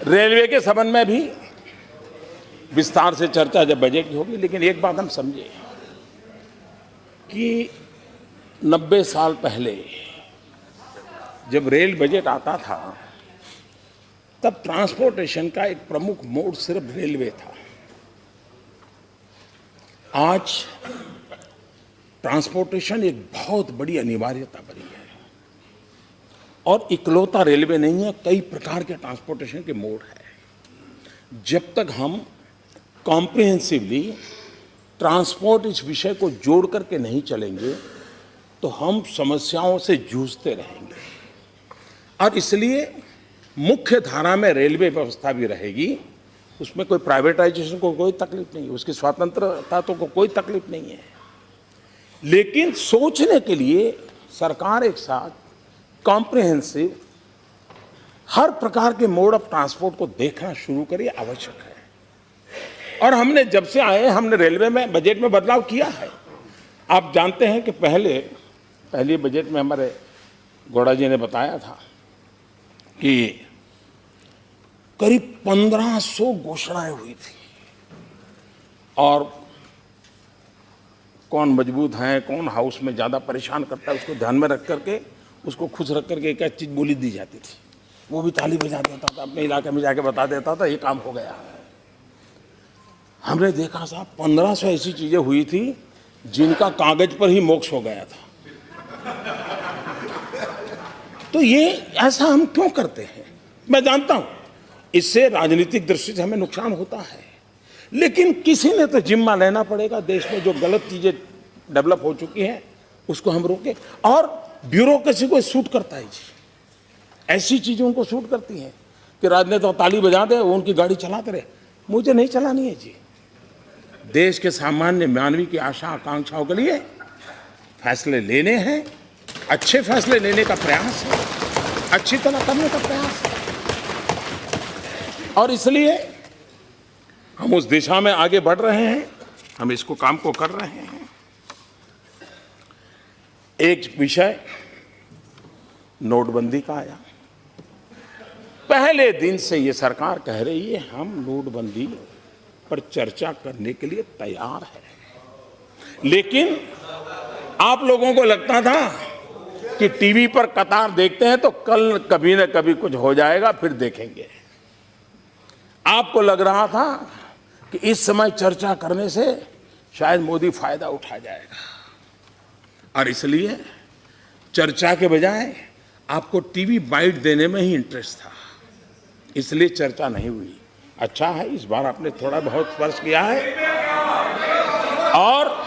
Railway के संबंध में भी विस्तार से चर्चा जब बजट की होगी, लेकिन एक बात हम समझे कि 90 साल पहले जब रेल बजट आता था तब ट्रांसपोर्टेशन का एक प्रमुख मोड सिर्फ रेलवे था। आज ट्रांसपोर्टेशन एक बहुत बड़ी अनिवार्यता बनी है और इकलौता रेलवे नहीं है, कई प्रकार के ट्रांसपोर्टेशन के मोड है। जब तक हम कॉम्प्रिहेंसिवली ट्रांसपोर्ट इस विषय को जोड़ करके नहीं चलेंगे तो हम समस्याओं से जूझते रहेंगे। और इसलिए मुख्य धारा में रेलवे व्यवस्था भी रहेगी, उसमें कोई प्राइवेटाइजेशन को कोई तकलीफ नहीं है, उसकी स्वतंत्रता तो को कोई तकलीफ नहीं है। लेकिन सोचने के लिए सरकार एक साथ कॉम्प्रिहेंसिव हर प्रकार के मोड ऑफ ट्रांसपोर्ट को देखना शुरू करे, आवश्यक है। और हमने जब से आए हमने रेलवे में बजट में बदलाव किया है। आप जानते हैं कि पहले बजट में हमारे गौड़ा जी ने बताया था कि करीब 1500 घोषणाएं हुई थी और कौन मजबूत है, कौन हाउस में ज़्यादा परेशान करता है, उसको ध्यान में रख करके, उसको खुश रख करके एक चीज़ बोली दी जाती थी। वो भी ताली बजा देता था, अपने इलाके में जाके बता देता था ये काम हो गया। हमने देखा साहब 1500 ऐसी चीज़ें हुई थी जिनका कागज पर ही मोक्ष हो गया था। तो ये ऐसा हम क्यों करते हैं? मैं जानता हूं इससे राजनीतिक दृष्टि से हमें नुकसान होता है, लेकिन किसी ने तो जिम्मा लेना पड़ेगा। देश में जो गलत चीजें डेवलप हो चुकी हैं उसको हम रोकें। और ब्यूरोक्रेसी को सूट करता है जी, ऐसी चीजें उनको सूट करती हैं कि राजनेता ताली बजा दे, वो उनकी गाड़ी चलाते रहे। मुझे नहीं चलानी है जी। देश के सामान्य मानवी की आशा आकांक्षाओं के लिए फैसले लेने हैं, अच्छे फैसले लेने का प्रयास है, अच्छी तरह करने का प्रयास है। और इसलिए हम उस दिशा में आगे बढ़ रहे हैं, हम इसको काम को कर रहे हैं। एक विषय नोटबंदी का आया। पहले दिन से ये सरकार कह रही है हम नोटबंदी पर चर्चा करने के लिए तैयार है, लेकिन आप लोगों को लगता था कि टीवी पर कतार देखते हैं तो कल कभी न कभी कुछ हो जाएगा, फिर देखेंगे। आपको लग रहा था कि इस समय चर्चा करने से शायद मोदी फायदा उठा जाएगा, और इसलिए चर्चा के बजाय आपको टीवी बाइट देने में ही इंटरेस्ट था, इसलिए चर्चा नहीं हुई। अच्छा है इस बार आपने थोड़ा बहुत स्पर्श किया है। और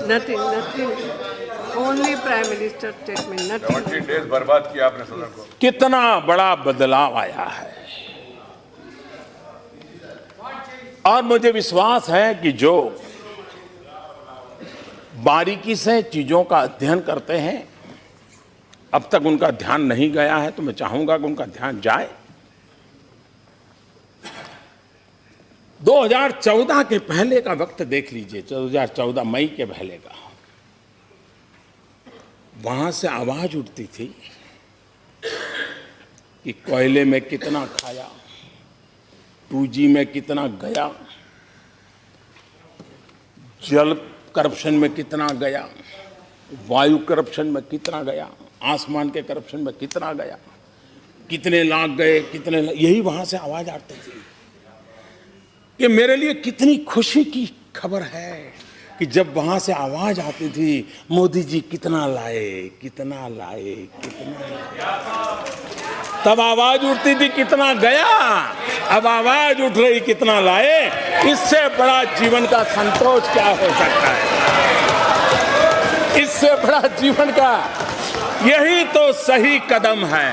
nothing. Only Prime Minister statement, nothing. 17 days बर्बाद किया आपने सदन को। कितना बड़ा बदलाव आया है। और मुझे विश्वास है कि जो बारीकी से चीजों का अध्ययन करते हैं, अब तक उनका ध्यान नहीं गया है तो मैं चाहूंगा कि उनका ध्यान जाए। 2014 के पहले का वक्त देख लीजिए, 2014 मई के पहले का। वहां से आवाज उठती थी कि कोयले में कितना खाया, 2G में कितना गया, जल करप्शन में कितना गया, वायु करप्शन में कितना गया, आसमान के करप्शन में कितना गया, कितने लाख गए, यही वहां से आवाज आती थी। ये मेरे लिए कितनी खुशी की खबर है कि जब वहां से आवाज आती थी मोदी जी कितना लाए, कितना लाए, कितना लाए, तब आवाज उठती थी कितना गया, अब आवाज उठ रही कितना लाए। इससे बड़ा जीवन का संतोष क्या हो सकता है? इससे बड़ा जीवन का, यही तो सही कदम है,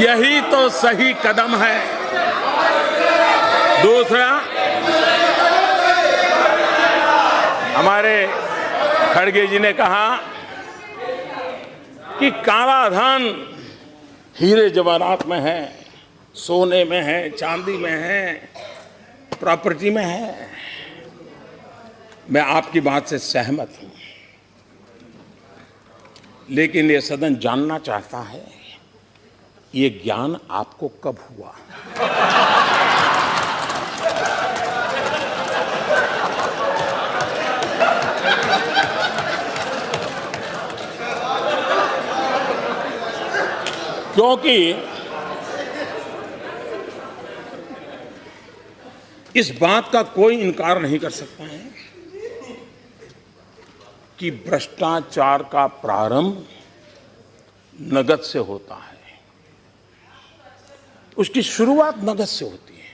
यही तो सही कदम है। दूसरा, हमारे खड़गे जी ने कहा कि काला धन हीरे जवाहरात में है, सोने में है, चांदी में है, प्रॉपर्टी में है। मैं आपकी बात से सहमत हूं। लेकिन ये सदन जानना चाहता है ये ज्ञान आपको कब हुआ। क्योंकि इस बात का कोई इनकार नहीं कर सकता है कि भ्रष्टाचार का प्रारंभ नकद से होता है, उसकी शुरुआत नकद से होती है,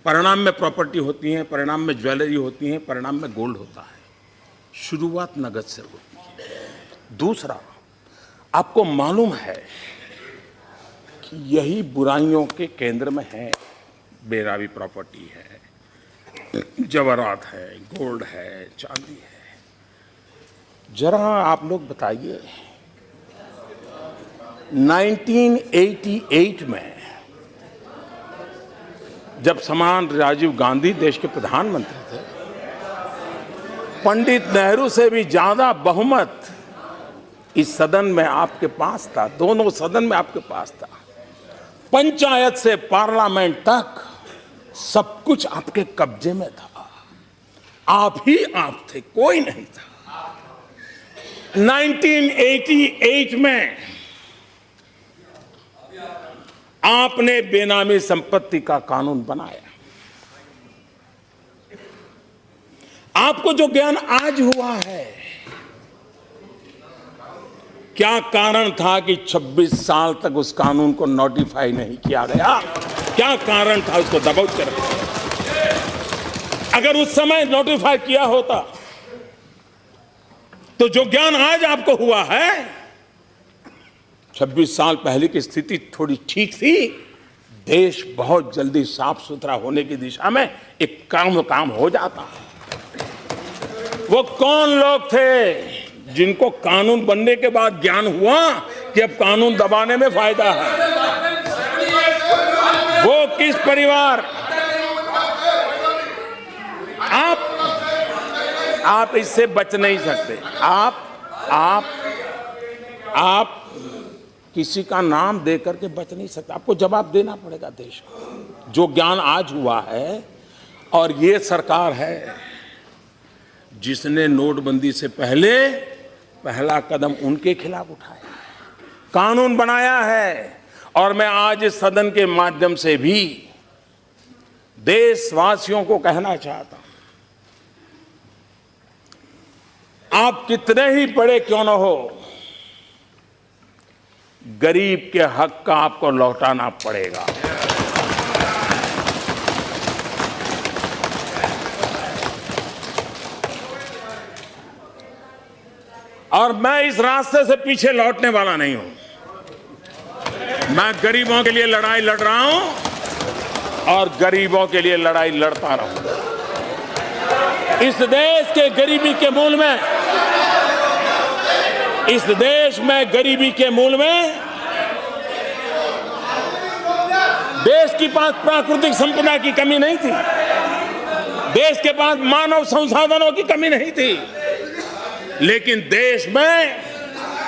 परिणाम में प्रॉपर्टी होती है, परिणाम में ज्वेलरी होती है, परिणाम में गोल्ड होता है, शुरुआत नकद से होती है। दूसरा, आपको मालूम है कि यही बुराइयों के केंद्र में है। बेरावी प्रॉपर्टी है, जवाहरात है, गोल्ड है, चांदी है। जरा आप लोग बताइए 1988 में जब समान राजीव गांधी देश के प्रधानमंत्री थे, पंडित नेहरू से भी ज्यादा बहुमत इस सदन में आपके पास था, दोनों सदन में आपके पास था। पंचायत से पार्लियामेंट तक सब कुछ आपके कब्जे में था, आप ही आप थे, कोई नहीं था। 1988 में आपने बेनामी संपत्ति का कानून बनाया। आपको जो ज्ञान आज हुआ है, क्या कारण था कि 26 साल तक उस कानून को नोटिफाई नहीं किया गया? क्या कारण था उसको दबाव कर? अगर उस समय नोटिफाई किया होता तो जो ज्ञान आज आपको हुआ है, 26 साल पहले की स्थिति थोड़ी ठीक थी, देश बहुत जल्दी साफ सुथरा होने की दिशा में एक काम हो जाता। वो कौन लोग थे जिनको कानून बनने के बाद ज्ञान हुआ कि अब कानून दबाने में फायदा है? वो किस परिवार? आप इससे बच नहीं सकते। आप किसी का नाम दे करके बच नहीं सकते, आपको जवाब देना पड़ेगा देश को। जो ज्ञान आज हुआ है, और ये सरकार है जिसने नोटबंदी से पहले पहला कदम उनके खिलाफ उठाया, कानून बनाया है। और मैं आज इस सदन के माध्यम से भी देशवासियों को कहना चाहता हूं, आप कितने ही बड़े क्यों न हो, गरीब के हक का आपको लौटाना पड़ेगा। और मैं इस रास्ते से पीछे लौटने वाला नहीं हूं। मैं गरीबों के लिए लड़ाई लड़ रहा हूं और गरीबों के लिए लड़ाई लड़ता रहूंगा। इस देश के गरीबी के मूल में, इस देश में गरीबी के मूल में देश के पास प्राकृतिक संपदा की कमी नहीं थी, देश के पास मानव संसाधनों की कमी नहीं थी, लेकिन देश में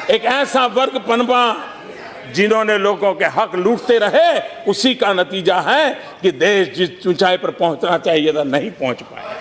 एक ऐसा वर्ग पनपा जिन्होंने लोगों के हक लूटते रहे। उसी का नतीजा है कि देश जिस ऊंचाई पर पहुंचना चाहिए था नहीं पहुंच पाया।